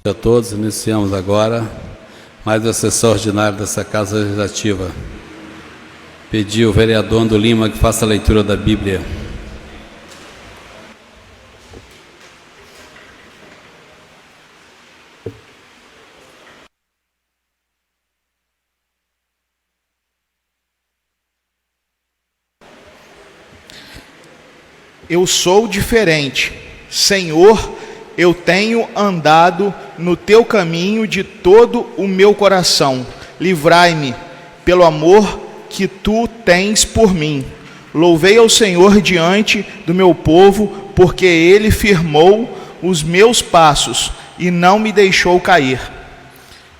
A todos, iniciamos agora mais uma sessão ordinária dessa Casa Legislativa. Pedi ao vereador Ando Lima que faça a leitura da Bíblia. Eu sou diferente, Senhor, eu tenho andado no teu caminho de todo o meu coração. Livrai-me pelo amor que tu tens por mim. Louvei ao Senhor diante do meu povo, porque ele firmou os meus passos e não me deixou cair.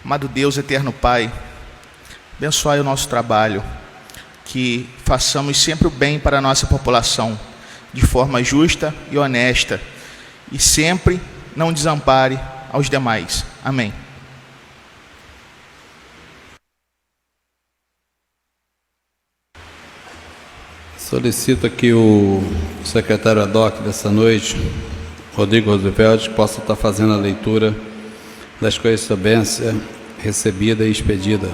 Amado Deus, eterno Pai, abençoai o nosso trabalho, que façamos sempre o bem para a nossa população, de forma justa e honesta, e sempre não desampare aos demais. Amém. Solicito aqui o secretário ad hoc dessa noite, Rodrigo Roosevelt, que possa estar fazendo a leitura das correspondências recebida e expedida.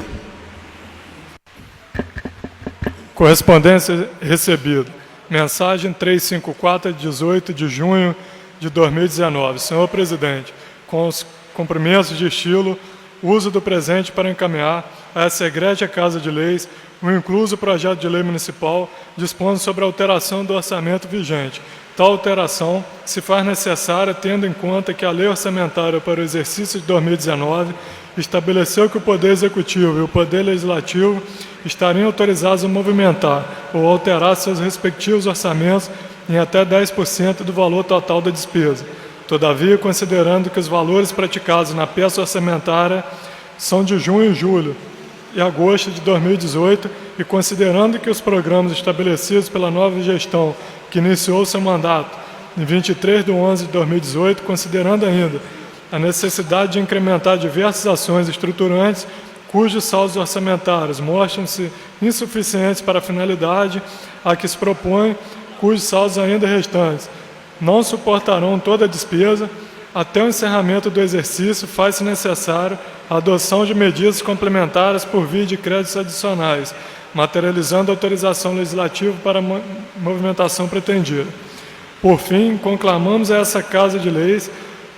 Correspondência recebida. Mensagem 354, 18 de junho de 2019. Senhor Presidente, com os cumprimentos de estilo, uso do presente para encaminhar a essa egrégia Casa de Leis o incluso projeto de lei municipal dispondo sobre a alteração do orçamento vigente. Tal alteração se faz necessária tendo em conta que a Lei Orçamentária para o exercício de 2019 estabeleceu que o Poder Executivo e o Poder Legislativo estariam autorizados a movimentar ou alterar seus respectivos orçamentos em até 10% do valor total da despesa. Todavia, considerando que os valores praticados na peça orçamentária são de junho e julho e agosto de 2018, e considerando que os programas estabelecidos pela nova gestão que iniciou seu mandato em 23 de 11 de 2018, considerando ainda a necessidade de incrementar diversas ações estruturantes cujos saldos orçamentários mostram-se insuficientes para a finalidade a que se propõe, cujos saldos ainda restantes não suportarão toda a despesa, até o encerramento do exercício faz-se necessário a adoção de medidas complementares por via de créditos adicionais, materializando a autorização legislativa para a movimentação pretendida. Por fim, conclamamos a essa Casa de Leis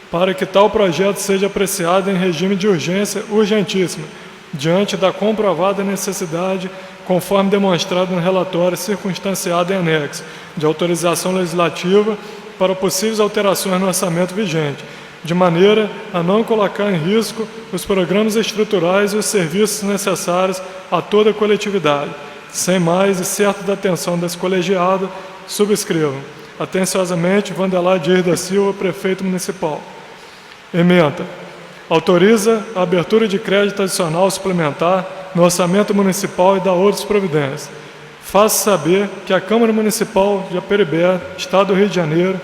para que tal projeto seja apreciado em regime de urgência urgentíssima, diante da comprovada necessidade, conforme demonstrado no relatório circunstanciado em anexo, de autorização legislativa para possíveis alterações no orçamento vigente, de maneira a não colocar em risco os programas estruturais e os serviços necessários a toda a coletividade. Sem mais e certo da atenção desse colegiado, subscrevam. Atenciosamente, Vandelar Dias da Silva, Prefeito Municipal. Ementa. Autoriza a abertura de crédito adicional suplementar no orçamento municipal e dá outras providências. Faço saber que a Câmara Municipal de Aperibé, Estado do Rio de Janeiro,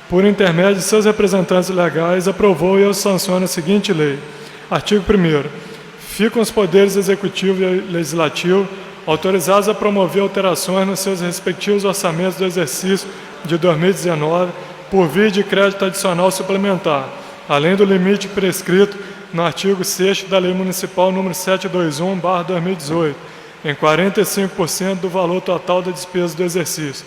por intermédio de seus representantes legais, aprovou e eu sanciono a seguinte lei. Artigo 1º. Ficam os poderes executivo e legislativo autorizados a promover alterações nos seus respectivos orçamentos do exercício de 2019 por via de crédito adicional suplementar, além do limite prescrito no artigo 6º da Lei Municipal número 721/2018, em 45% do valor total da despesa do exercício.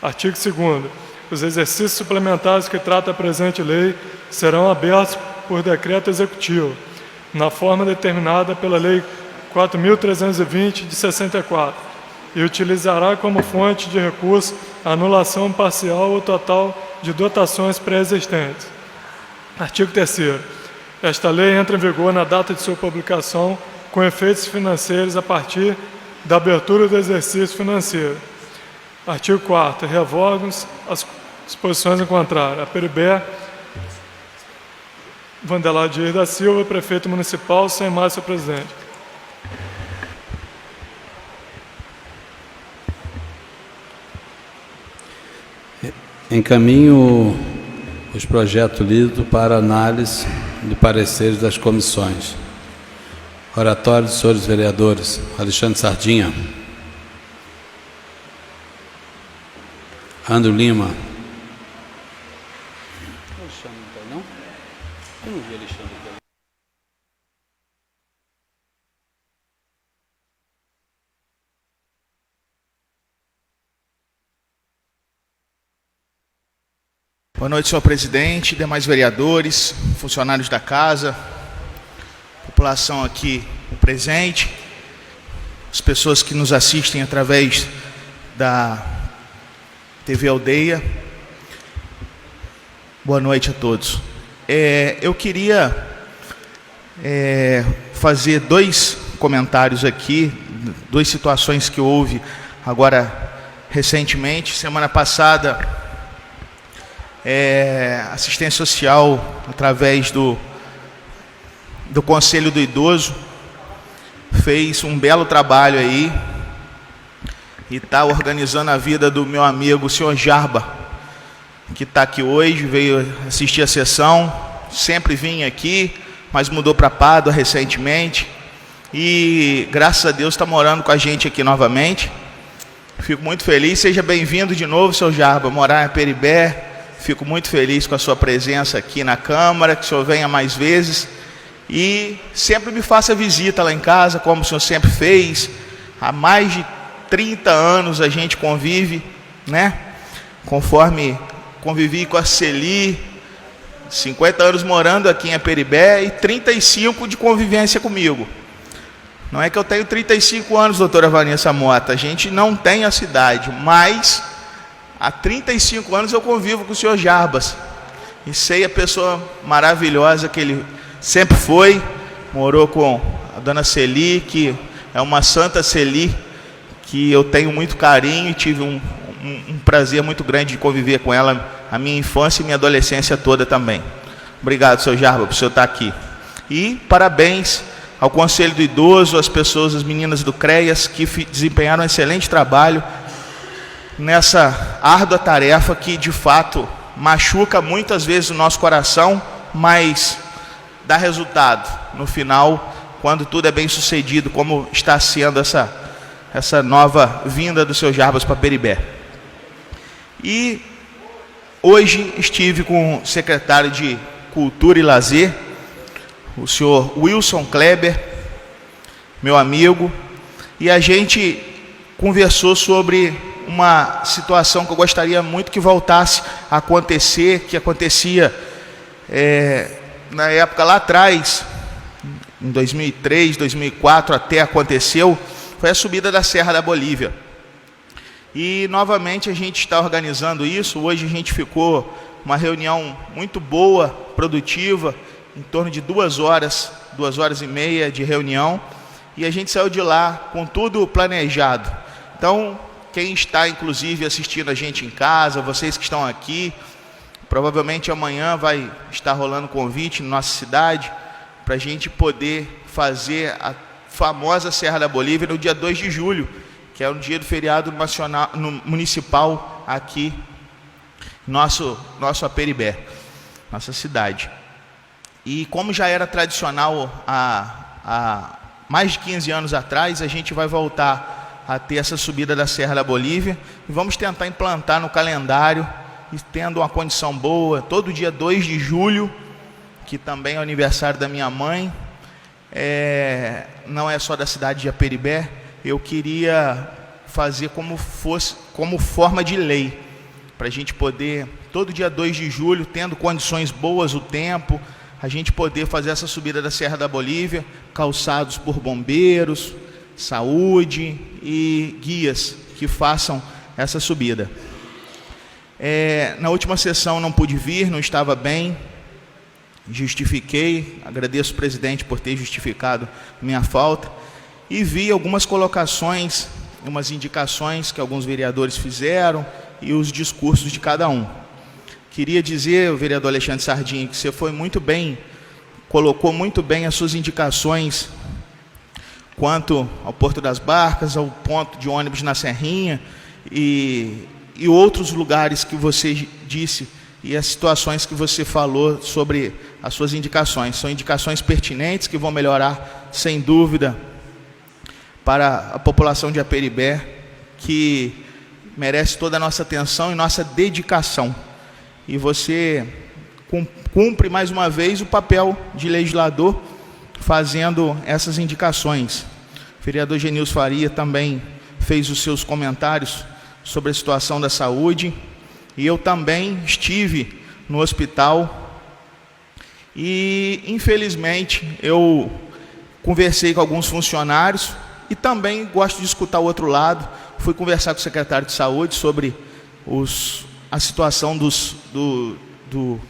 Artigo 2º. Os exercícios suplementares que trata a presente lei serão abertos por decreto executivo, na forma determinada pela Lei 4.320, de 64, e utilizará como fonte de recurso a anulação parcial ou total de dotações pré-existentes. Artigo 3º. Esta lei entra em vigor na data de sua publicação, com efeitos financeiros a partir da abertura do exercício financeiro. Artigo 4º. Revogam-se as disposições em contrário. Aperibé, Vandelar Dias da Silva, Prefeito Municipal, sem mais, senhor presidente. Encaminho os projetos lidos para análise de pareceres das comissões. Oratório dos senhores vereadores. Alexandre Sardinha. Ando Lima. Boa noite, senhor presidente, demais vereadores, funcionários da casa, população aqui presente, as pessoas que nos assistem através da TV Aldeia. Boa noite a todos. Eu queria fazer dois comentários aqui, duas situações que houve agora recentemente. Semana passada, assistência social, através do Conselho do Idoso, fez um belo trabalho aí e está organizando a vida do meu amigo, o senhor Jarba, que está aqui hoje, veio assistir a sessão, sempre vinha aqui, mas mudou para Pádua recentemente, e graças a Deus está morando com a gente aqui novamente. Fico muito feliz, seja bem-vindo de novo, senhor Jarba, morar em Peribé. Fico muito feliz com a sua presença aqui na Câmara, que o senhor venha mais vezes e sempre me faça visita lá em casa, como o senhor sempre fez. Há mais de 30 anos a gente convive, né? Conforme convivi com a Celi, 50 anos morando aqui em Aperibé e 35 de convivência comigo. Não é que eu tenho 35 anos, doutora Vanessa Mota, a gente não tem a cidade, mas há 35 anos eu convivo com o senhor Jarbas e sei a pessoa maravilhosa que ele sempre foi. Morou com a dona Celi, que é uma santa Celi, que eu tenho muito carinho e tive um prazer muito grande de conviver com ela a minha infância e minha adolescência toda também. Obrigado, senhor Jarbas, por o senhor estar aqui. E parabéns ao Conselho do Idoso, às pessoas, as meninas do CREAS, que desempenharam um excelente trabalho nessa árdua tarefa que de fato machuca muitas vezes o nosso coração, mas dá resultado no final, quando tudo é bem sucedido, como está sendo essa nova vinda do seu Jarbas para Peribé. E hoje estive com o secretário de Cultura e Lazer, o senhor Wilson Kleber, meu amigo, e a gente conversou sobre uma situação que eu gostaria muito que voltasse a acontecer, que acontecia na época lá atrás, em 2003, 2004 até aconteceu, foi a subida da Serra da Bolívia. E novamente a gente está organizando isso. Hoje a gente ficou uma reunião muito boa, produtiva, em torno de 2 horas e meia de reunião, e a gente saiu de lá com tudo planejado. Então, quem está inclusive assistindo a gente em casa, vocês que estão aqui, provavelmente amanhã vai estar rolando convite na nossa cidade para a gente poder fazer a famosa Serra da Bolívia no dia 2 de julho, que é um dia do feriado nacional, municipal aqui, nosso Aperibé, nossa cidade. E como já era tradicional há mais de 15 anos atrás, a gente vai voltar a ter essa subida da Serra da Bolívia e vamos tentar implantar no calendário, e tendo uma condição boa, todo dia 2 de julho, que também é o aniversário da minha mãe, não é só da cidade de Aperibé. Eu queria fazer como forma de lei, para a gente poder, todo dia 2 de julho, tendo condições boas, o tempo, a gente poder fazer essa subida da Serra da Bolívia, calçados por bombeiros, saúde e guias que façam essa subida. Na última sessão não pude vir, não estava bem, justifiquei, agradeço o presidente por ter justificado minha falta, e vi algumas colocações, umas indicações que alguns vereadores fizeram e os discursos de cada um. Queria dizer, o vereador Alexandre Sardinha, que você foi muito bem, colocou muito bem as suas indicações quanto ao Porto das Barcas, ao ponto de ônibus na Serrinha e outros lugares que você disse, e as situações que você falou sobre as suas indicações. São indicações pertinentes que vão melhorar, sem dúvida, para a população de Aperibé, que merece toda a nossa atenção e nossa dedicação. E você cumpre mais uma vez o papel de legislador, fazendo essas indicações. O vereador Genilson Faria também fez os seus comentários sobre a situação da saúde, e eu também estive no hospital, e infelizmente eu conversei com alguns funcionários, e também gosto de escutar o outro lado. Fui conversar com o secretário de saúde sobre a situação do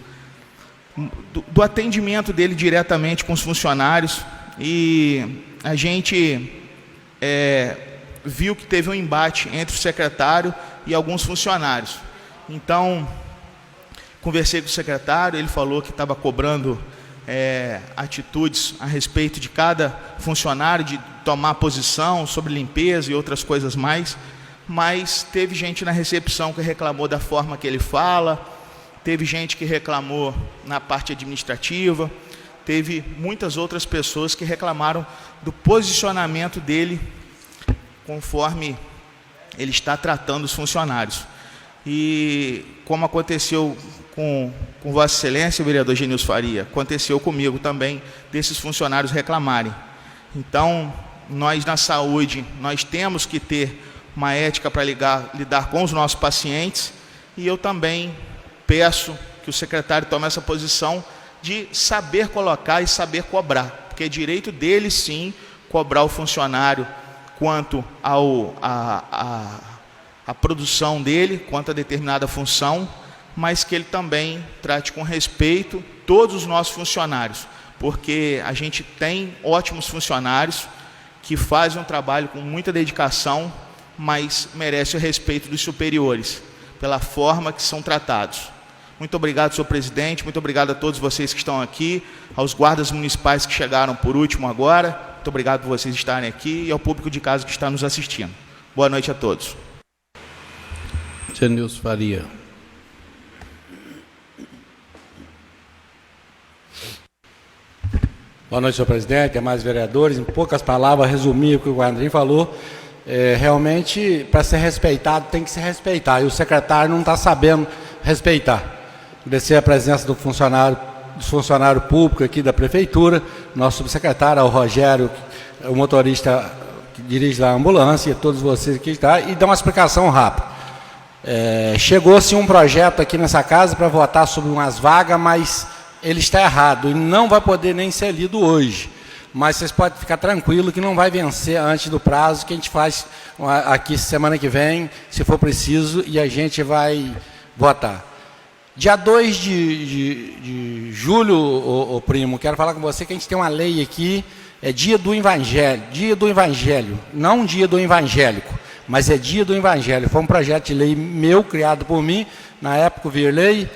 atendimento dele diretamente com os funcionários, e a gente viu que teve um embate entre o secretário e alguns funcionários. Então, conversei com o secretário, ele falou que estava cobrando atitudes a respeito de cada funcionário, de tomar posição sobre limpeza e outras coisas mais, mas teve gente na recepção que reclamou da forma que ele fala, teve gente que reclamou na parte administrativa, teve muitas outras pessoas que reclamaram do posicionamento dele conforme ele está tratando os funcionários. E como aconteceu com Vossa Excelência, vereador Genilson Faria, aconteceu comigo também, desses funcionários reclamarem. Então, nós na saúde, nós temos que ter uma ética para lidar com os nossos pacientes, e eu também peço que o secretário tome essa posição de saber colocar e saber cobrar, porque é direito dele, sim, cobrar o funcionário quanto a produção dele, quanto a determinada função, mas que ele também trate com respeito todos os nossos funcionários, porque a gente tem ótimos funcionários que fazem um trabalho com muita dedicação, mas merece o respeito dos superiores, pela forma que são tratados. Muito obrigado, senhor presidente, muito obrigado a todos vocês que estão aqui, aos guardas municipais que chegaram por último agora, muito obrigado por vocês estarem aqui, e ao público de casa que está nos assistindo. Boa noite a todos. Genilson Faria. Boa noite, senhor presidente, demais vereadores. Em poucas palavras, resumir o que o Andrinho falou. Realmente, para ser respeitado, tem que se respeitar. E o secretário não está sabendo respeitar. Agradecer a presença do funcionário público aqui da prefeitura, nosso subsecretário, ao Rogério, o motorista que dirige a ambulância, e a todos vocês que estão, e dar uma explicação rápida. Chegou-se um projeto aqui nessa casa para votar sobre umas vagas, mas ele está errado e não vai poder nem ser lido hoje. Mas vocês podem ficar tranquilos que não vai vencer antes do prazo, que a gente faz aqui semana que vem, se for preciso, e a gente vai votar. Dia 2 de julho, ô primo, quero falar com você que a gente tem uma lei aqui, é dia do Evangelho, não dia do evangélico, mas é dia do Evangelho. Foi um projeto de lei meu, criado por mim, na época o Virley,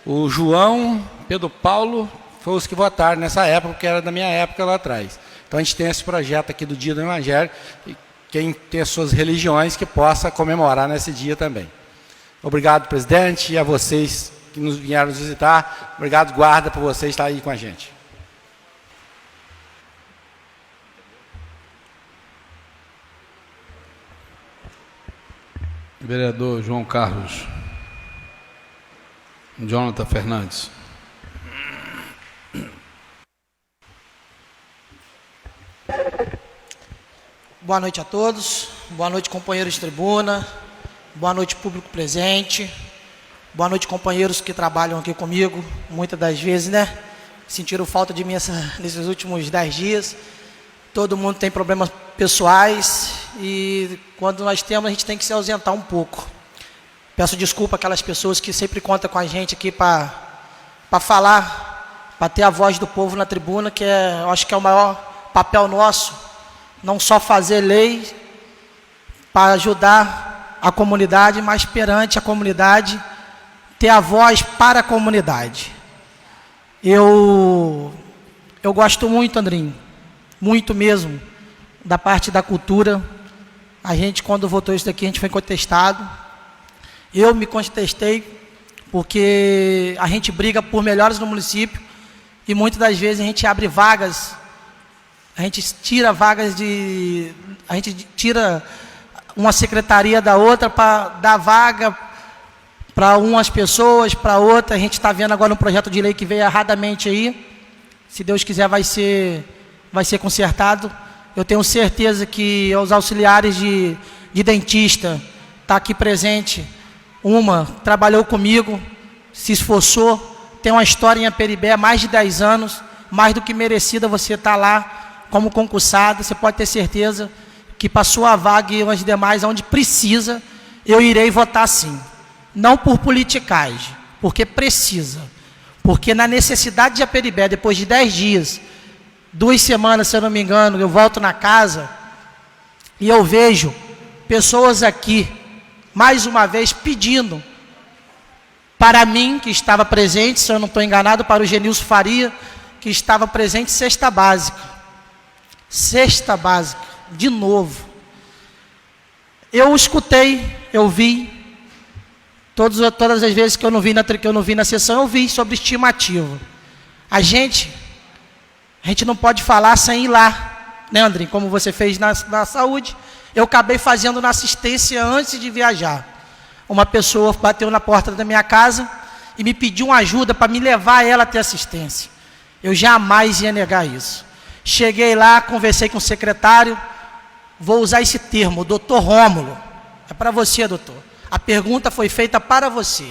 o João, Pedro Paulo, foi os que votaram nessa época, que era da minha época lá atrás. Então a gente tem esse projeto aqui do dia do Evangelho, e quem tem as suas religiões que possa comemorar nesse dia também. Obrigado, presidente, e a vocês que nos vieram nos visitar. Obrigado, guarda, por vocês estar aí com a gente. Vereador João Carlos. Jonathan Fernandes. Boa noite a todos. Boa noite, companheiros de tribuna. Boa noite, público presente. Boa noite, companheiros que trabalham aqui comigo, muitas das vezes, né? Sentiram falta de mim nesses últimos 10 dias. Todo mundo tem problemas pessoais e quando nós temos, a gente tem que se ausentar um pouco. Peço desculpa àquelas pessoas que sempre contam com a gente aqui para falar, para ter a voz do povo na tribuna, que eu acho que é o maior papel nosso, não só fazer lei para ajudar a comunidade, mas perante a comunidade, ter a voz para a comunidade. Eu gosto muito, Andrinho, muito mesmo, da parte da cultura. A gente, quando votou isso daqui, a gente foi contestado. Eu me contestei, porque a gente briga por melhores no município, e muitas das vezes a gente abre vagas, a gente tira vagas a gente tira uma secretaria da outra para dar vaga para umas pessoas, para outras. A gente está vendo agora um projeto de lei que veio erradamente aí. Se Deus quiser vai ser consertado. Eu tenho certeza que os auxiliares de dentista tá aqui presente. Uma trabalhou comigo, se esforçou, tem uma história em Aperibé há mais de 10 anos, mais do que merecida você estar lá como concursada. Você pode ter certeza que passou a vaga e as demais, onde precisa, eu irei votar sim. Não por politicagem, porque precisa. Porque na necessidade de Aperibé, depois de 10 dias, 2 semanas, se eu não me engano, eu volto na casa e eu vejo pessoas aqui, mais uma vez, pedindo para mim, que estava presente, se eu não estou enganado, para o Genilson Faria, que estava presente, cesta básica. Cesta básica, de novo. Eu escutei, eu vi, todas as vezes que eu não vi na sessão, eu vi sobre estimativa. A gente não pode falar sem ir lá, né, André? Como você fez na saúde, eu acabei fazendo na assistência antes de viajar. Uma pessoa bateu na porta da minha casa e me pediu uma ajuda para me levar ela até assistência. Eu jamais ia negar isso. Cheguei lá, conversei com o secretário, vou usar esse termo, doutor Rômulo. É para você, doutor. A pergunta foi feita para você.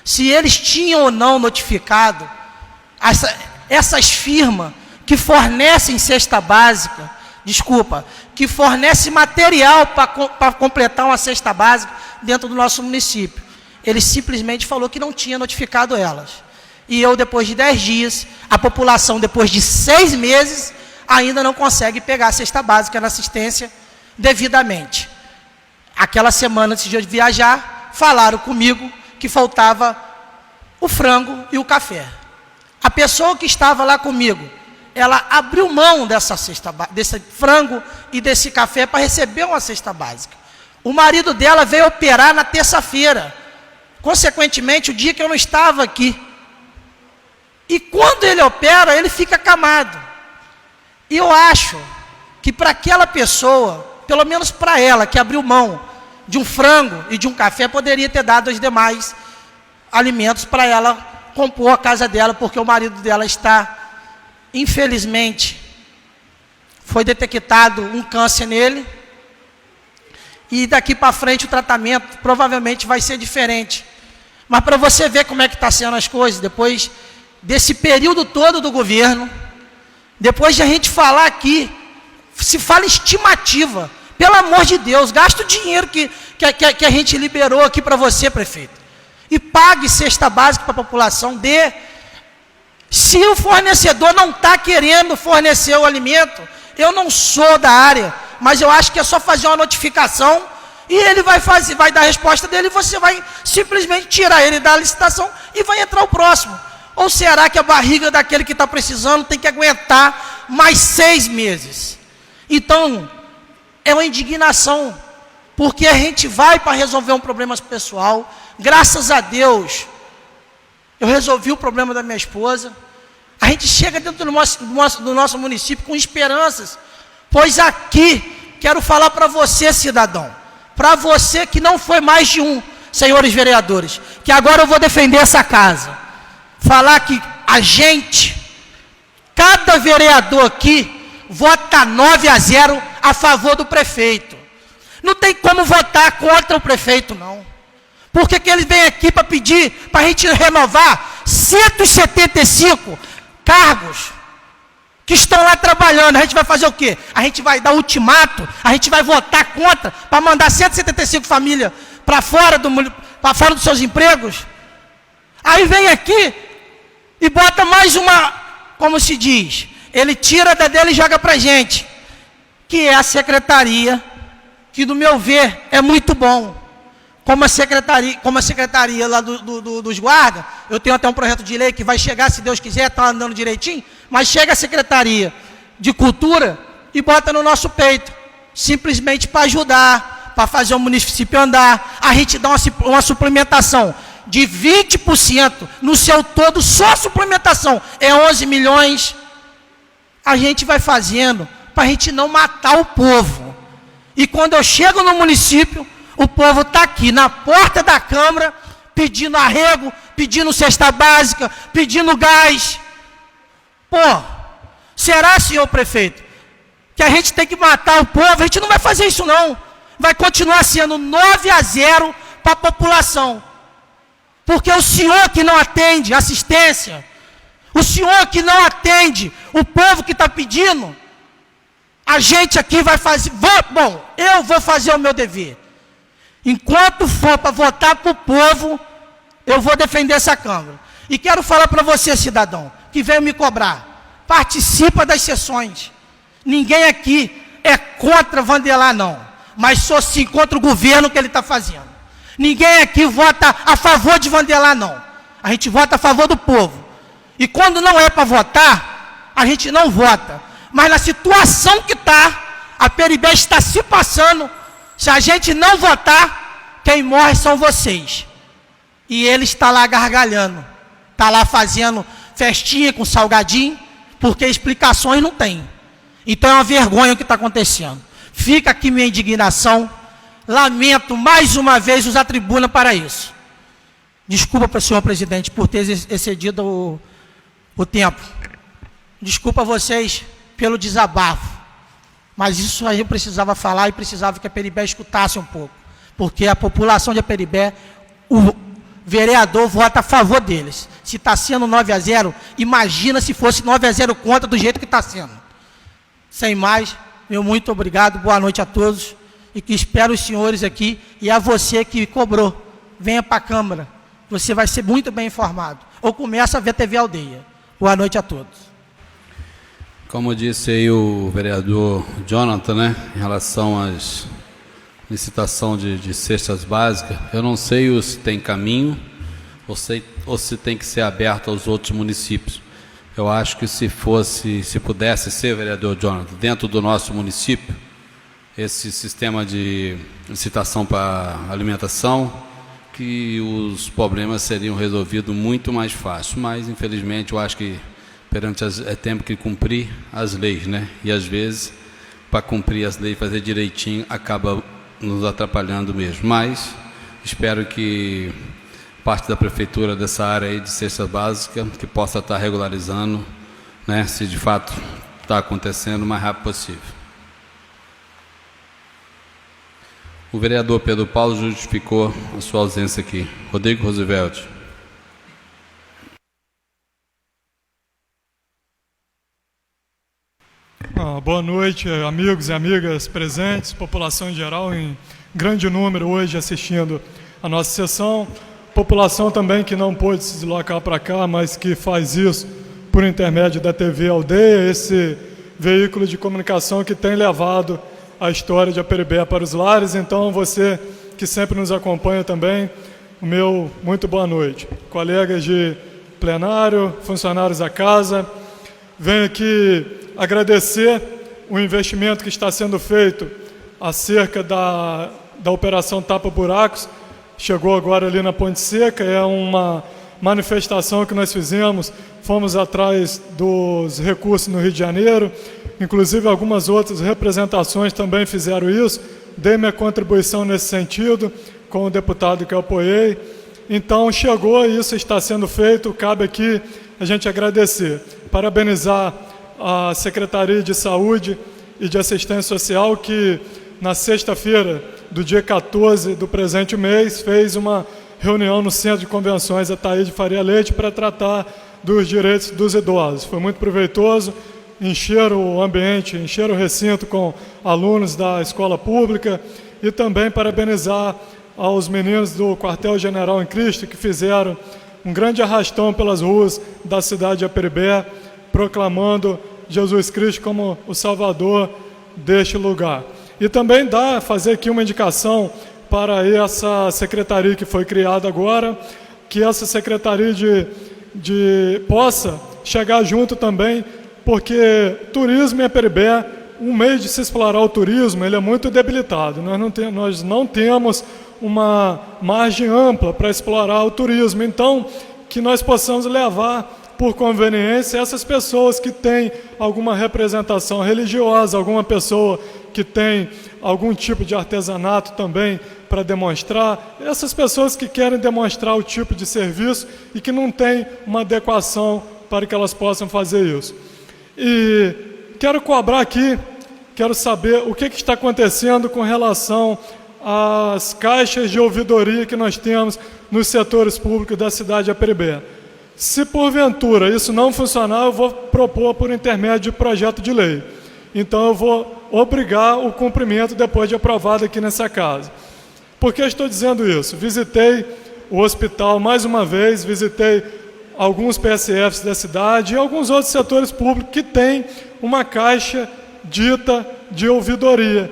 Se eles tinham ou não notificado essas firmas que fornecem cesta básica, que fornece material para completar uma cesta básica dentro do nosso município. Ele simplesmente falou que não tinha notificado elas. E eu, depois de 10 dias, a população, depois de 6 meses, ainda não consegue pegar a cesta básica na assistência devidamente. Aquela semana, antes de eu viajar, falaram comigo que faltava o frango e o café. A pessoa que estava lá comigo, ela abriu mão desse frango e desse café para receber uma cesta básica. O marido dela veio operar na terça-feira, consequentemente, o dia que eu não estava aqui. E quando ele opera, ele fica acamado. E eu acho que para aquela pessoa, pelo menos para ela, que abriu mão de um frango e de um café, poderia ter dado os demais alimentos para ela compor a casa dela, porque o marido dela está, infelizmente, foi detectado um câncer nele, e daqui para frente o tratamento provavelmente vai ser diferente. Mas para você ver como é que está sendo as coisas, depois desse período todo do governo, depois de a gente falar aqui, se fala estimativa, pelo amor de Deus, gasta o dinheiro que a gente liberou aqui para você, prefeito, e pague cesta básica para a população, dê. Se o fornecedor não está querendo fornecer o alimento, eu não sou da área, mas eu acho que é só fazer uma notificação, e ele vai dar a resposta dele, e você vai simplesmente tirar ele da licitação, e vai entrar o próximo. Ou será que a barriga daquele que está precisando tem que aguentar mais 6 meses? Então, é uma indignação, porque a gente vai para resolver um problema pessoal. Graças a Deus, eu resolvi o problema da minha esposa. A gente chega dentro do nosso município com esperanças, pois aqui, quero falar para você, cidadão, para você que não foi mais de um, senhores vereadores, que agora eu vou defender essa casa, falar que a gente, cada vereador aqui, vota 9-0 a favor do prefeito. Não tem como votar contra o prefeito, não. Porque que ele vem aqui para pedir, para a gente renovar 175 cargos que estão lá trabalhando. A gente vai fazer o quê? A gente vai dar ultimato, a gente vai votar contra, para mandar 175 famílias para fora dos seus empregos? Aí vem aqui e bota mais uma, como se diz, ele tira da dele e joga para a gente, que é a secretaria, que no meu ver é muito bom. Como a secretaria lá dos guardas, eu tenho até um projeto de lei que vai chegar, se Deus quiser, está andando direitinho, mas chega a Secretaria de Cultura e bota no nosso peito, simplesmente para ajudar, para fazer o município andar. A gente dá uma suplementação de 20%, no seu todo, só a suplementação é 11 milhões. A gente vai fazendo para a gente não matar o povo. E quando eu chego no município, o povo está aqui na porta da Câmara pedindo arrego, pedindo cesta básica, pedindo gás. Pô, será, senhor prefeito, que a gente tem que matar o povo? A gente não vai fazer isso não. Vai continuar sendo 9-0 para a população. Porque o senhor que não atende assistência, o senhor que não atende o povo que está pedindo, a gente aqui vai fazer... Bom, eu vou fazer o meu dever. Enquanto for para votar para o povo, eu vou defender essa Câmara. E quero falar para você, cidadão, que veio me cobrar. Participa das sessões. Ninguém aqui é contra Vandelar, não. Mas sou sim contra o governo que ele está fazendo. Ninguém aqui vota a favor de Vandelar, não. A gente vota a favor do povo. E quando não é para votar, a gente não vota. Mas na situação que está, a Peribé está se passando. Se a gente não votar, quem morre são vocês. E ele está lá gargalhando. Está lá fazendo festinha com salgadinho, porque explicações não tem. Então é uma vergonha o que está acontecendo. Fica aqui minha indignação. Lamento mais uma vez usar a tribuna para isso. Desculpa para o senhor presidente por ter excedido o tempo. Desculpa a vocês pelo desabafo. Mas isso aí eu precisava falar e precisava que a Peribé escutasse um pouco. Porque a população de Peribé, o vereador vota a favor deles. Se está sendo 9-0, imagina se fosse 9-0 contra do jeito que está sendo. Sem mais, meu muito obrigado, boa noite a todos. E que espero os senhores aqui e a você que cobrou. Venha para a Câmara. Você vai ser muito bem informado. Ou começa a ver TV Aldeia. Boa noite a todos. Como disse aí o vereador Jonathan, né, em relação às licitação de cestas básicas, eu não sei se tem caminho ou se tem que ser aberto aos outros municípios. Eu acho que se pudesse ser, vereador Jonathan, dentro do nosso município, esse sistema de licitação para alimentação, que os problemas seriam resolvidos muito mais fácil. Mas, infelizmente, eu acho que perante tempo que cumprir as leis, né? E, às vezes, para cumprir as leis, fazer direitinho, acaba nos atrapalhando mesmo. Mas, espero que parte da prefeitura dessa área aí de cesta básica, que possa estar regularizando, né? Se de fato está acontecendo, o mais rápido possível. O vereador Pedro Paulo justificou a sua ausência aqui. Rodrigo Roosevelt. Boa noite, amigos e amigas presentes, população em geral, em grande número hoje assistindo a nossa sessão. População também que não pôde se deslocar para cá, mas que faz isso por intermédio da TV Aldeia, esse veículo de comunicação que tem levado a história de Aperibé para os lares. Então, você que sempre nos acompanha também, o meu muito boa noite. Colegas de plenário, funcionários da casa, venho aqui agradecer o investimento que está sendo feito acerca da operação Tapa Buracos. Chegou agora ali na Ponte Seca, é uma manifestação que nós fizemos, fomos atrás dos recursos no Rio de Janeiro, inclusive algumas outras representações também fizeram isso, dei minha contribuição nesse sentido, com o deputado que eu apoiei. Então chegou, isso está sendo feito, cabe aqui a gente agradecer, parabenizar a Secretaria de Saúde e de Assistência Social, que na sexta-feira do dia 14 do presente mês fez uma reunião no Centro de Convenções Ataíde Faria Leite para tratar dos direitos dos idosos. Foi muito proveitoso, encheram o ambiente, encheram o recinto com alunos da escola pública, e também parabenizar aos meninos do Quartel-General em Cristo, que fizeram um grande arrastão pelas ruas da cidade de Aperibé, proclamando Jesus Cristo como o Salvador deste lugar. E também fazer aqui uma indicação para essa secretaria que foi criada agora, que essa secretaria possa chegar junto também, porque turismo em Aperibé, um meio de se explorar o turismo, ele é muito debilitado. Nós não temos uma margem ampla para explorar o turismo. Então, que nós possamos levar por conveniência, essas pessoas que têm alguma representação religiosa, alguma pessoa que tem algum tipo de artesanato também para demonstrar, essas pessoas que querem demonstrar o tipo de serviço e que não têm uma adequação para que elas possam fazer isso. E quero cobrar aqui, quero saber o que está acontecendo com relação às caixas de ouvidoria que nós temos nos setores públicos da cidade de Aperibé. Se porventura isso não funcionar, eu vou propor por intermédio de projeto de lei. Então eu vou obrigar o cumprimento depois de aprovado aqui nessa casa. Por que estou dizendo isso? Visitei o hospital mais uma vez, visitei alguns PSFs da cidade e alguns outros setores públicos que têm uma caixa dita de ouvidoria.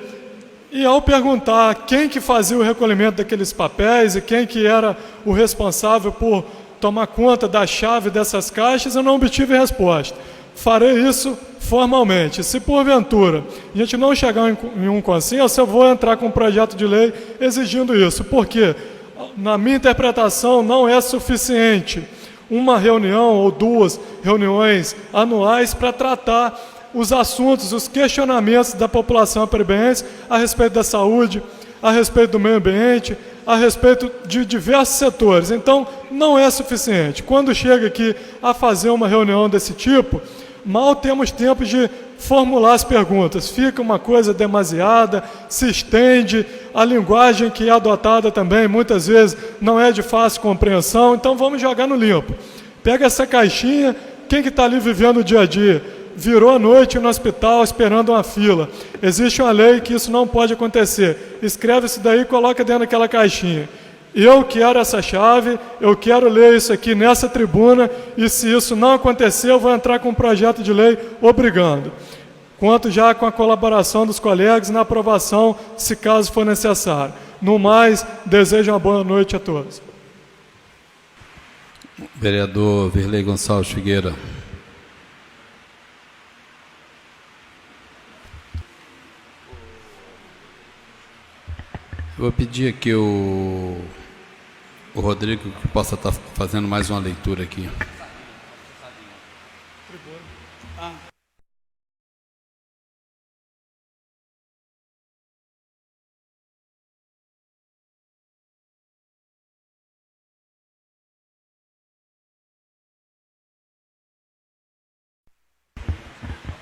E ao perguntar quem que fazia o recolhimento daqueles papéis e quem que era o responsável por tomar conta da chave dessas caixas, eu não obtive resposta. Farei isso formalmente. Se porventura a gente não chegar em um consenso, eu vou entrar com um projeto de lei exigindo isso, porque na minha interpretação não é suficiente uma reunião ou duas reuniões anuais para tratar os assuntos, os questionamentos da população aperibense a respeito da saúde, a respeito do meio ambiente, a respeito de diversos setores. Então, não é suficiente. Quando chega aqui a fazer uma reunião desse tipo, mal temos tempo de formular as perguntas. Fica uma coisa demasiada, se estende, a linguagem que é adotada também, muitas vezes, não é de fácil compreensão. Então, vamos jogar no limpo. Pega essa caixinha, quem que está ali vivendo o dia a dia? Virou a noite no hospital esperando uma fila. Existe uma lei que isso não pode acontecer. Escreve isso daí e coloca dentro daquela caixinha. Eu quero essa chave, eu quero ler isso aqui nessa tribuna, e se isso não acontecer, eu vou entrar com um projeto de lei obrigando. Conto já com a colaboração dos colegas na aprovação, se caso for necessário. No mais, desejo uma boa noite a todos. Vereador Virley Gonçalves Figueira. Eu vou pedir aqui o Rodrigo que possa estar fazendo mais uma leitura aqui.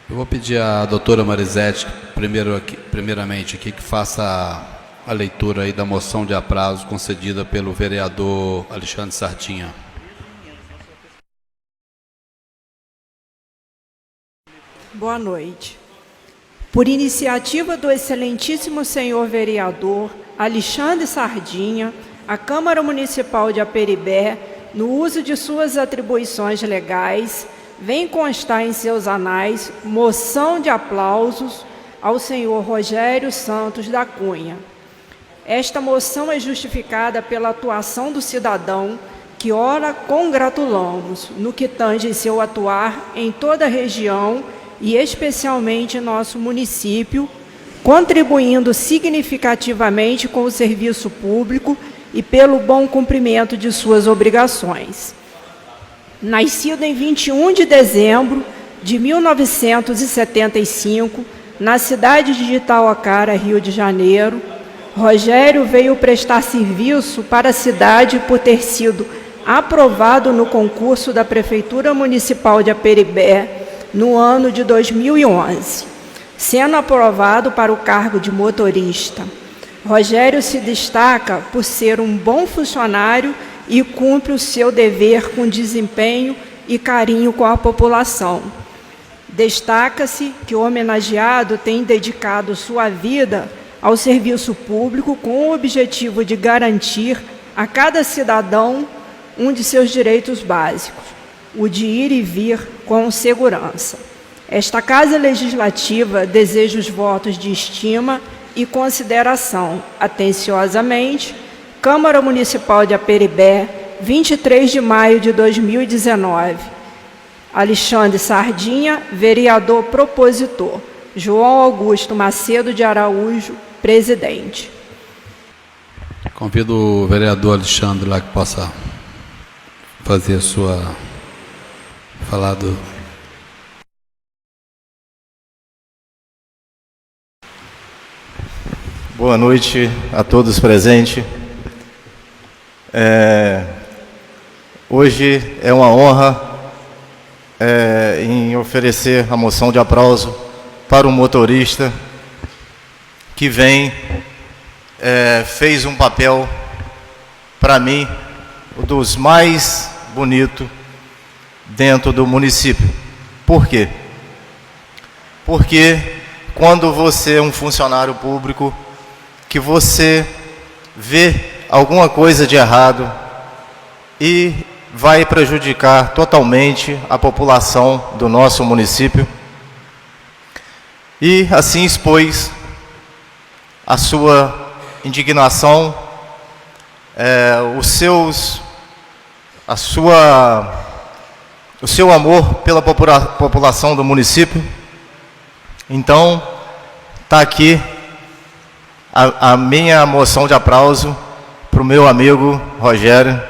Eu vou pedir à doutora Marisete, primeiramente aqui, que faça a leitura aí da moção de aprazo concedida pelo vereador Alexandre Sardinha. Boa noite. Por iniciativa do excelentíssimo senhor vereador Alexandre Sardinha, a Câmara Municipal de Aperibé, no uso de suas atribuições legais, vem constar em seus anais moção de aplausos ao senhor Rogério Santos da Cunha. Esta moção é justificada pela atuação do cidadão que ora congratulamos no que tange seu atuar em toda a região e especialmente em nosso município, contribuindo significativamente com o serviço público e pelo bom cumprimento de suas obrigações. Nascido em 21 de dezembro de 1975, na cidade de Itauacara, Rio de Janeiro, Rogério veio prestar serviço para a cidade por ter sido aprovado no concurso da Prefeitura Municipal de Aperibé no ano de 2011, sendo aprovado para o cargo de motorista. Rogério se destaca por ser um bom funcionário e cumpre o seu dever com desempenho e carinho com a população. Destaca-se que o homenageado tem dedicado sua vida ao serviço público com o objetivo de garantir a cada cidadão um de seus direitos básicos, o de ir e vir com segurança. Esta Casa Legislativa deseja os votos de estima e consideração. Atenciosamente, Câmara Municipal de Aperibé, 23 de maio de 2019. Alexandre Sardinha, vereador propositor. João Augusto Macedo de Araújo, presidente. Convido o vereador Alexandre lá que possa fazer a sua falar do... Boa noite a todos presentes. Hoje é uma honra em oferecer a moção de aplauso para o motorista que fez um papel, para mim, um dos mais bonitos dentro do município. Por quê? Porque quando você é um funcionário público, que você vê alguma coisa de errado e vai prejudicar totalmente a população do nosso município, e assim expôs a sua indignação, o seu amor pela população do município. Então, está aqui a minha moção de aplauso para o meu amigo Rogério.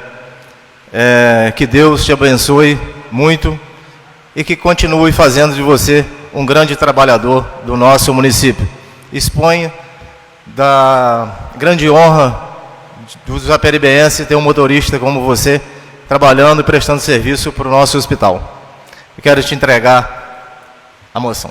Que Deus te abençoe muito e que continue fazendo de você um grande trabalhador do nosso município. Exponha da grande honra dos aperibenses ter um motorista como você trabalhando e prestando serviço para o nosso hospital. Eu quero te entregar a moção.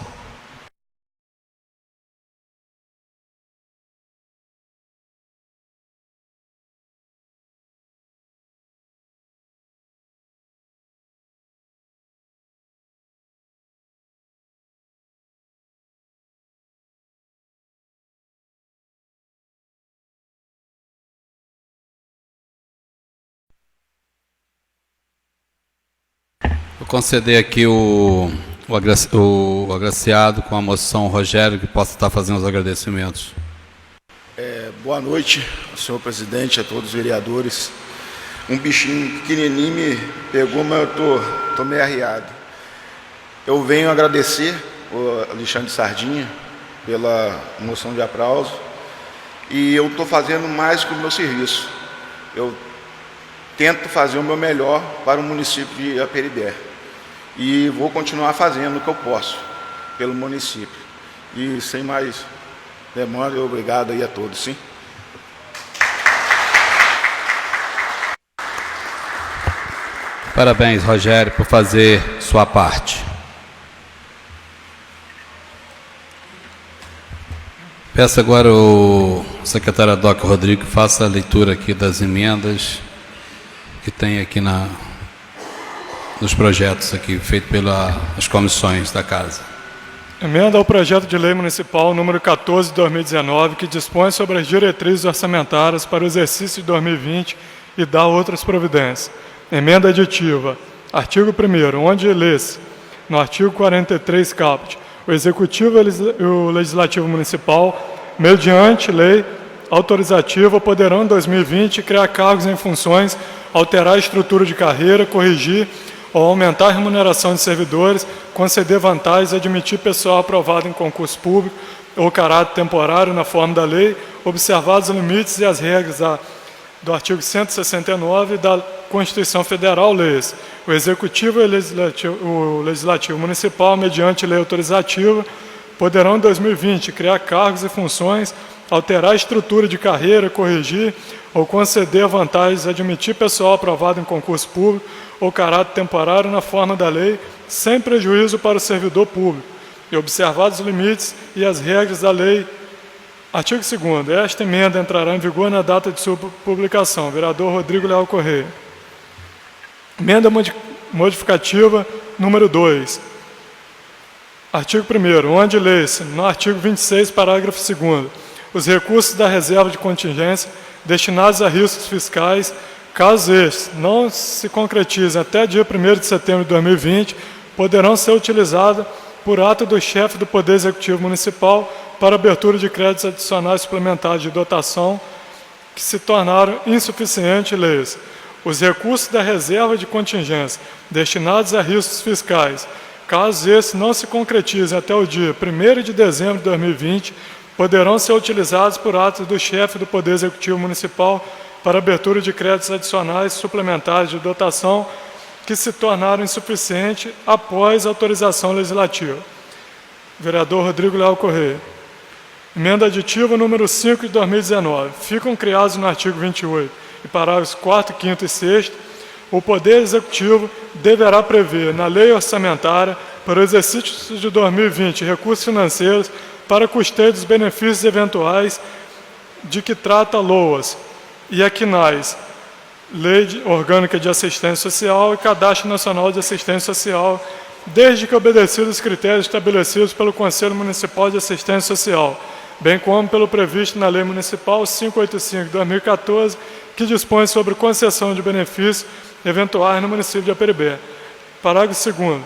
Vou conceder aqui o agraciado com a moção Rogério, que possa estar fazendo os agradecimentos. Boa noite, senhor presidente, a todos os vereadores. Um bichinho pequenininho me pegou, mas eu tô meio arriado. Eu venho agradecer o Alexandre Sardinha pela moção de aplauso, e eu estou fazendo mais que o meu serviço. Eu tento fazer o meu melhor para o município de Aperibé. E vou continuar fazendo o que eu posso pelo município. E sem mais demora, obrigado aí a todos, sim. Parabéns, Rogério, por fazer sua parte. Peço agora ao secretário Doc Rodrigo que faça a leitura aqui das emendas que tem aqui nos projetos aqui, feito pelas comissões da Casa. Emenda ao projeto de lei municipal número 14 de 2019, que dispõe sobre as diretrizes orçamentárias para o exercício de 2020 e dá outras providências. Emenda aditiva. Artigo 1º, onde lê-se, no artigo 43, caput, o Executivo e o Legislativo Municipal, mediante lei autorizativa, poderão, em 2020, criar cargos em funções, alterar a estrutura de carreira, corrigir ou aumentar a remuneração de servidores, conceder vantagens, admitir pessoal aprovado em concurso público ou caráter temporário na forma da lei, observados os limites e as regras do artigo 169 da Constituição Federal, leis. O Executivo e o Legislativo Municipal, mediante lei autorizativa, poderão, em 2020, criar cargos e funções, alterar a estrutura de carreira, corrigir ou conceder vantagens, admitir pessoal aprovado em concurso público ou caráter temporário na forma da lei, sem prejuízo para o servidor público, e observados os limites e as regras da lei. Artigo 2º. Esta emenda entrará em vigor na data de sua publicação. Vereador Rodrigo Leal Correia. Emenda modificativa número 2. Artigo 1º. Onde lê-se, no artigo 26, parágrafo 2º, os recursos da reserva de contingência destinados a riscos fiscais, caso estes não se concretizem até dia 1º de setembro de 2020, poderão ser utilizados por ato do chefe do Poder Executivo Municipal para abertura de créditos adicionais suplementares de dotação que se tornaram insuficientes, leis. Os recursos da reserva de contingência destinados a riscos fiscais, caso esses não se concretizem até o dia 1º de dezembro de 2020, poderão ser utilizados por ato do chefe do Poder Executivo Municipal para abertura de créditos adicionais suplementares de dotação que se tornaram insuficientes após a autorização legislativa. Vereador Rodrigo Leal Correia. Emenda aditiva número 5 de 2019. Ficam criados no artigo 28 e parágrafos 4º, 5º e 6º, o Poder Executivo deverá prever na lei orçamentária para o exercício de 2020 recursos financeiros para custeio dos benefícios eventuais de que trata a LOAS e a CNAS, Lei Orgânica de Assistência Social e Cadastro Nacional de Assistência Social, desde que obedecidos os critérios estabelecidos pelo Conselho Municipal de Assistência Social, bem como pelo previsto na Lei Municipal 585 de 2014, que dispõe sobre concessão de benefícios eventuais no município de Aperibé. Parágrafo 2º. O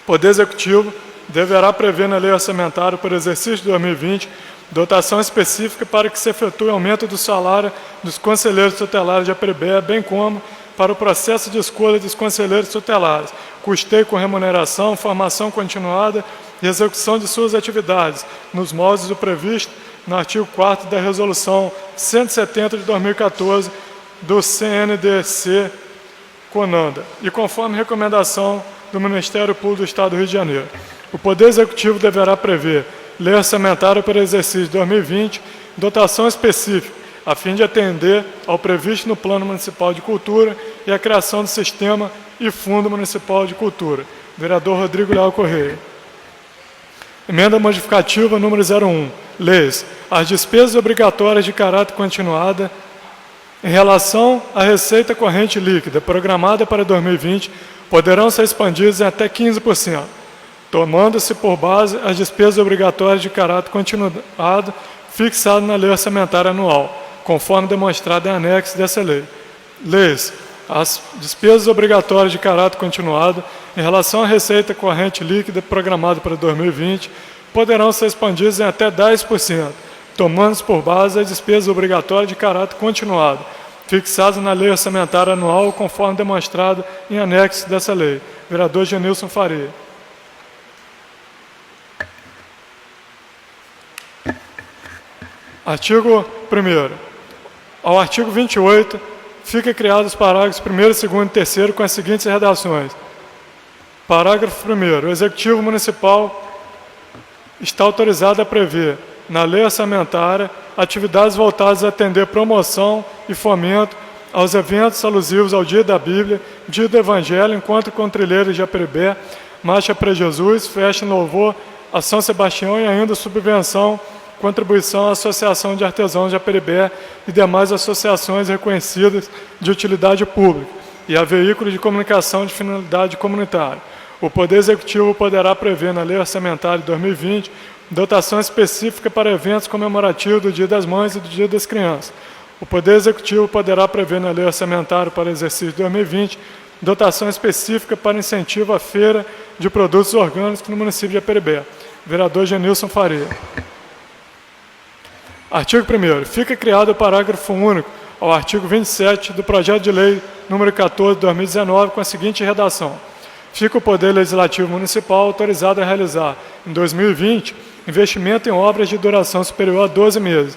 Poder Executivo deverá prever na lei orçamentária para o exercício de 2020 dotação específica para que se efetue aumento do salário dos conselheiros tutelares de Aperibé, bem como para o processo de escolha dos conselheiros tutelares, custeio com remuneração, formação continuada e execução de suas atividades, nos moldes do previsto no artigo 4º da Resolução 170 de 2014 do CNDC CONANDA, e conforme recomendação do Ministério Público do Estado do Rio de Janeiro. O Poder Executivo deverá prever lei orçamentária para o exercício de 2020, dotação específica, a fim de atender ao previsto no Plano Municipal de Cultura e a criação do Sistema e Fundo Municipal de Cultura. Vereador Rodrigo Leal Correia. Emenda modificativa número 01. Leis. As despesas obrigatórias de caráter continuada em relação à receita corrente líquida programada para 2020 poderão ser expandidas em até 15%, tomando-se por base as despesas obrigatórias de caráter continuado fixado na lei orçamentária anual, conforme demonstrado em anexo dessa lei. Leis. As despesas obrigatórias de caráter continuado em relação à receita corrente líquida programada para 2020 poderão ser expandidas em até 10%, tomando-se por base as despesas obrigatórias de caráter continuado, fixadas na lei orçamentária anual, conforme demonstrado em anexo dessa lei. Vereador Genilson Faria. Artigo 1º. Ao artigo 28, fica criados os parágrafos 1º, 2º e 3º com as seguintes redações. Parágrafo 1º. O Executivo Municipal está autorizado a prever, na lei orçamentária, atividades voltadas a atender promoção e fomento aos eventos alusivos ao Dia da Bíblia, Dia do Evangelho, Encontro com Trilheiros de Aperibé, Marcha para Jesus, Festa em Louvor a São Sebastião e ainda subvenção, contribuição à Associação de Artesãos de Aperibé e demais associações reconhecidas de utilidade pública e a veículos de comunicação de finalidade comunitária. O Poder Executivo poderá prever na Lei Orçamentária de 2020 dotação específica para eventos comemorativos do Dia das Mães e do Dia das Crianças. O Poder Executivo poderá prever na Lei Orçamentária para o exercício de 2020 dotação específica para incentivo à feira de produtos orgânicos no município de Aperibé. Vereador Genilson Faria. Artigo 1º. Fica criado o parágrafo único ao artigo 27 do projeto de lei número 14 de 2019 com a seguinte redação. Fica o Poder Legislativo Municipal autorizado a realizar, em 2020, investimento em obras de duração superior a 12 meses,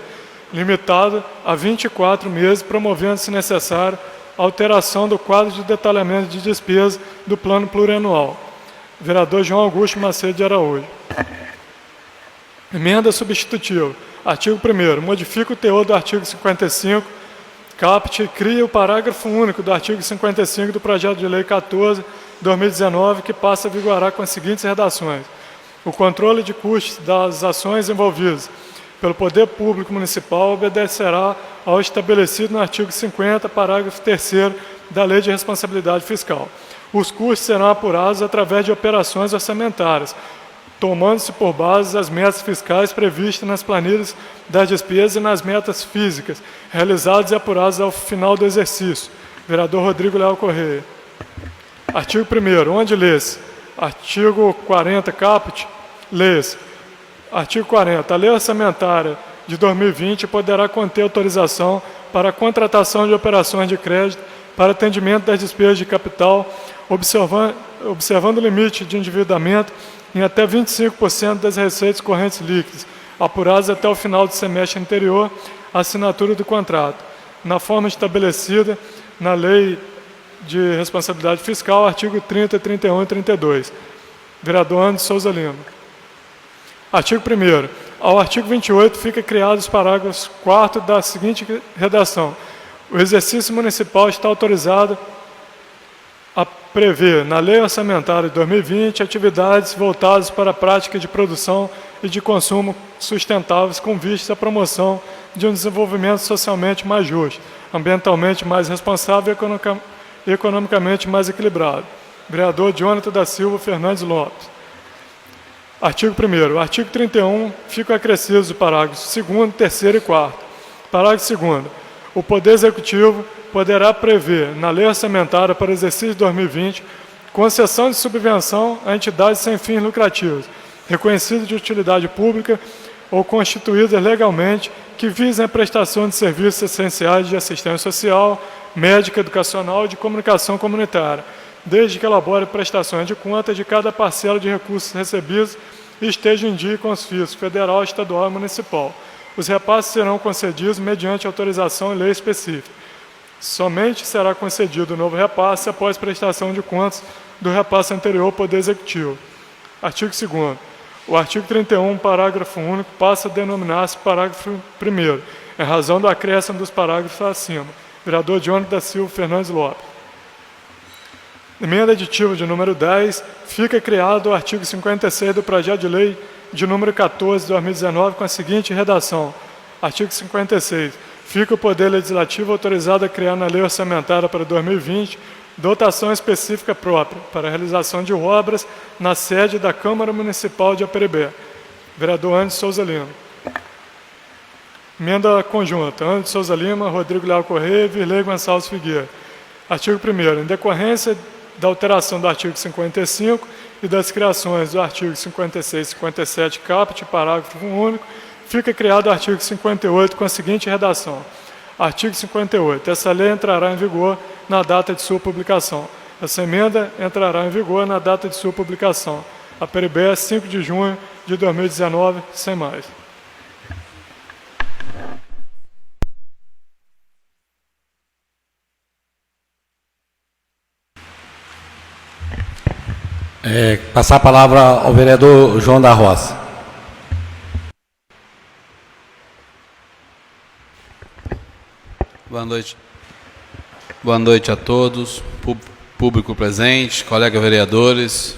limitado a 24 meses, promovendo, se necessário, a alteração do quadro de detalhamento de despesas do Plano Plurianual. Vereador João Augusto Macedo de Araújo. Emenda substitutiva. Artigo 1º. Modifica o teor do artigo 55, caput e cria o parágrafo único do artigo 55 do projeto de lei 14, 2019, que passa a vigorar com as seguintes redações. O controle de custos das ações envolvidas pelo Poder Público Municipal obedecerá ao estabelecido no artigo 50, parágrafo 3º da Lei de Responsabilidade Fiscal. Os custos serão apurados através de operações orçamentárias, tomando-se por base as metas fiscais previstas nas planilhas das despesas e nas metas físicas, realizadas e apuradas ao final do exercício. Vereador Rodrigo Leal Correia. Artigo 1º. Onde lê-se? Artigo 40, caput, lê-se. Artigo 40. A lei orçamentária de 2020 poderá conter autorização para a contratação de operações de crédito para atendimento das despesas de capital, observando o limite de endividamento em até 25% das receitas correntes líquidas, apuradas até o final do semestre anterior à assinatura do contrato, na forma estabelecida na Lei de responsabilidade fiscal, artigo 30, 31 e 32. Vereador Anderson Souza Lima. Artigo 1º. Ao artigo 28 fica criado os parágrafos 4º da seguinte redação. O exercício municipal está autorizado a prever, na Lei Orçamentária de 2020, atividades voltadas para a prática de produção e de consumo sustentáveis com vistas à promoção de um desenvolvimento socialmente mais justo, ambientalmente mais responsável e economicamente mais equilibrado. Vereador Jonathan da Silva Fernandes Lopes. Artigo 1º. Artigo 31, ficam acrescidos os parágrafos 2º, 3º e 4º. Parágrafo 2º. O Poder Executivo poderá prever, na Lei Orçamentária para o exercício de 2020, concessão de subvenção a entidades sem fins lucrativos, reconhecidas de utilidade pública ou constituídas legalmente, que visem a prestação de serviços essenciais de assistência social, médica, educacional e de comunicação comunitária, desde que elabore prestações de conta de cada parcela de recursos recebidos e esteja em dia com os fiscos federal, estadual e municipal. Os repasses serão concedidos mediante autorização em lei específica. Somente será concedido o novo repasse após prestação de contas do repasse anterior ao Poder Executivo. Artigo 2º. O artigo 31, parágrafo único, passa a denominar-se parágrafo 1º, em razão do acréscimo dos parágrafos acima. Vereador Jonathan da Silva Fernandes Lopes. Emenda aditiva de número 10, fica criado o artigo 56 do projeto de lei de número 14 de 2019 com a seguinte redação. Artigo 56. Fica o Poder Legislativo autorizado a criar na Lei Orçamentária para 2020 dotação específica própria para a realização de obras na sede da Câmara Municipal de Aperibé. Vereador Anderson Souza Lima. Emenda conjunta. Anderson Souza Lima, Rodrigo Leal Correia e Virley Gonçalves Figueira. Artigo 1º. Em decorrência da alteração do artigo 55 e das criações do artigo 56 e 57 caput, parágrafo único, fica criado o artigo 58 com a seguinte redação. Artigo 58. Essa lei entrará em vigor na data de sua publicação. Essa emenda entrará em vigor na data de sua publicação. A Aperibé, 5 de junho de 2019, sem mais. Passar a palavra ao vereador João da Roça. Boa noite. Boa noite a todos, público presente, colegas vereadores.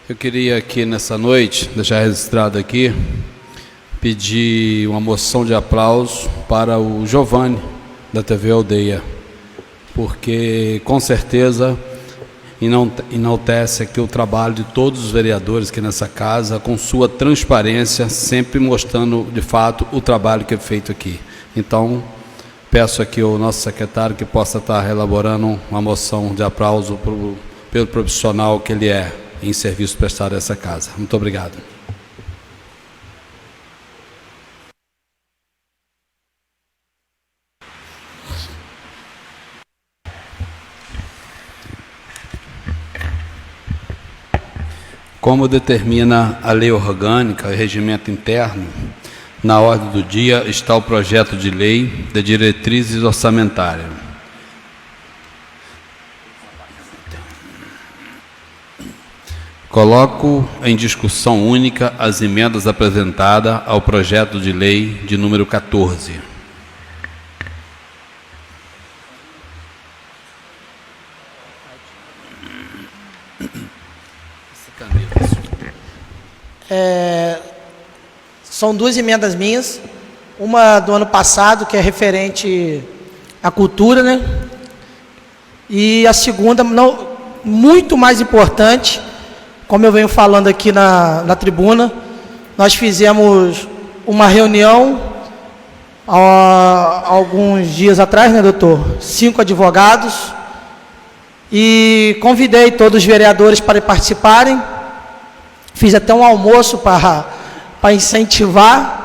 Eu queria aqui nessa noite, deixar registrado aqui, pedir uma moção de aplauso para o Giovanni, da TV Aldeia, porque com certeza enaltece aqui o trabalho de todos os vereadores aqui nessa casa, com sua transparência, sempre mostrando de fato o trabalho que é feito aqui. Então, peço aqui ao nosso secretário que possa estar elaborando uma moção de aplauso pelo profissional que ele é em serviço prestado a essa casa. Muito obrigado. Como determina a lei orgânica e regimento interno, na ordem do dia está o projeto de lei de diretrizes orçamentárias. Coloco em discussão única as emendas apresentadas ao projeto de lei de número 14. São duas emendas minhas, uma do ano passado, que é referente à cultura, né? E a segunda, não, muito mais importante, como eu venho falando aqui na tribuna, nós fizemos uma reunião há alguns dias atrás, né, doutor? 5 advogados, e convidei todos os vereadores para participarem, fiz até um almoço para incentivar,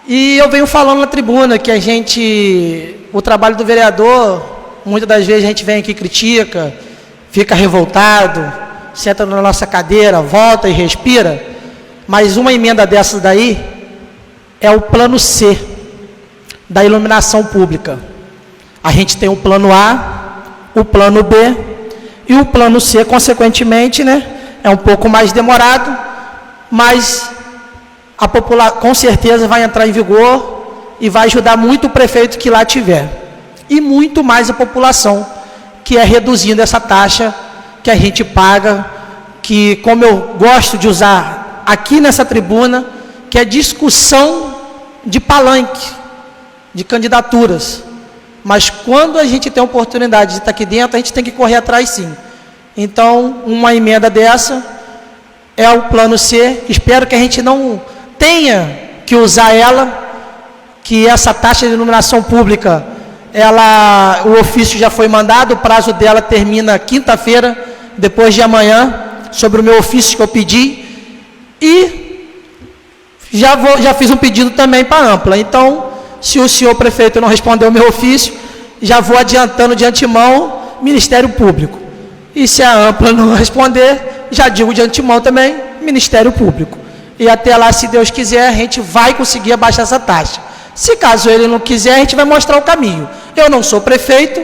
e eu venho falando na tribuna que o trabalho do vereador, muitas das vezes a gente vem aqui, critica, fica revoltado, senta na nossa cadeira, volta e respira, mas uma emenda dessas daí é o plano C da iluminação pública. A gente tem o plano A, o plano B, e o plano C, consequentemente, né, é um pouco mais demorado, mas a população com certeza vai entrar em vigor e vai ajudar muito o prefeito que lá tiver. E muito mais a população, que é reduzindo essa taxa que a gente paga, que, como eu gosto de usar aqui nessa tribuna, que é discussão de palanque, de candidaturas. Mas quando a gente tem a oportunidade de estar aqui dentro, a gente tem que correr atrás sim. Então, uma emenda dessa é o plano C. Espero que a gente não tenha que usar ela, que essa taxa de iluminação pública, o ofício já foi mandado, o prazo dela termina quinta-feira, depois de amanhã, sobre o meu ofício que eu pedi, e já fiz um pedido também para a Ampla. Então, se o senhor prefeito não responder o meu ofício, já vou adiantando de antemão Ministério Público. E se a Ampla não responder, já digo de antemão também Ministério Público. E até lá, se Deus quiser, a gente vai conseguir abaixar essa taxa. Se caso ele não quiser, a gente vai mostrar o caminho. Eu não sou prefeito,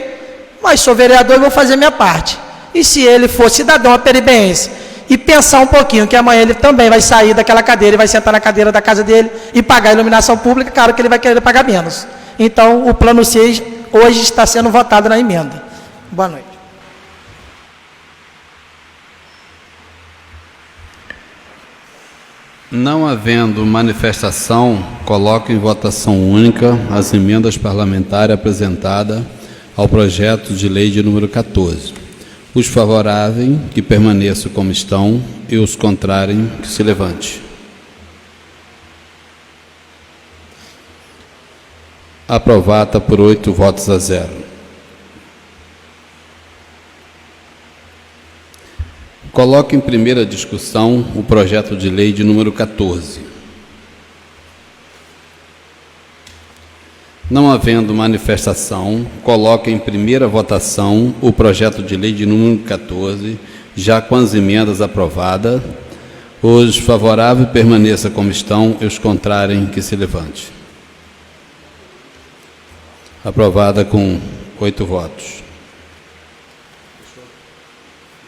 mas sou vereador e vou fazer minha parte. E se ele for cidadão aperibense e pensar um pouquinho que amanhã ele também vai sair daquela cadeira e vai sentar na cadeira da casa dele e pagar a iluminação pública, claro que ele vai querer pagar menos. Então, o plano C hoje está sendo votado na emenda. Boa noite. Não havendo manifestação, coloco em votação única as emendas parlamentares apresentadas ao projeto de lei de número 14. Os favoráveis, que permaneçam como estão, e os contrários, que se levante. Aprovada por 8 votos a 0. Coloco em primeira discussão o projeto de lei de número 14. Não havendo manifestação, coloco em primeira votação o projeto de lei de número 14, já com as emendas aprovadas. Os favoráveis permaneçam como estão e os contrários que se levante. Aprovada com 8 votos.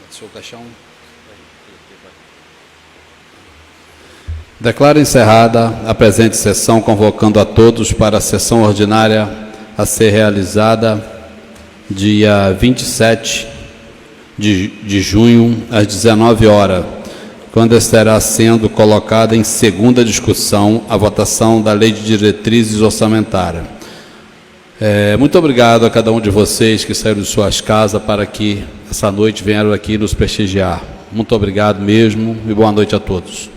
Deixou o caixão? Declaro encerrada a presente sessão, convocando a todos para a sessão ordinária a ser realizada dia 27 de junho, às 19 horas, quando estará sendo colocada em segunda discussão a votação da Lei de Diretrizes Orçamentárias. Muito obrigado a cada um de vocês que saíram de suas casas para que essa noite vieram aqui nos prestigiar. Muito obrigado mesmo e boa noite a todos.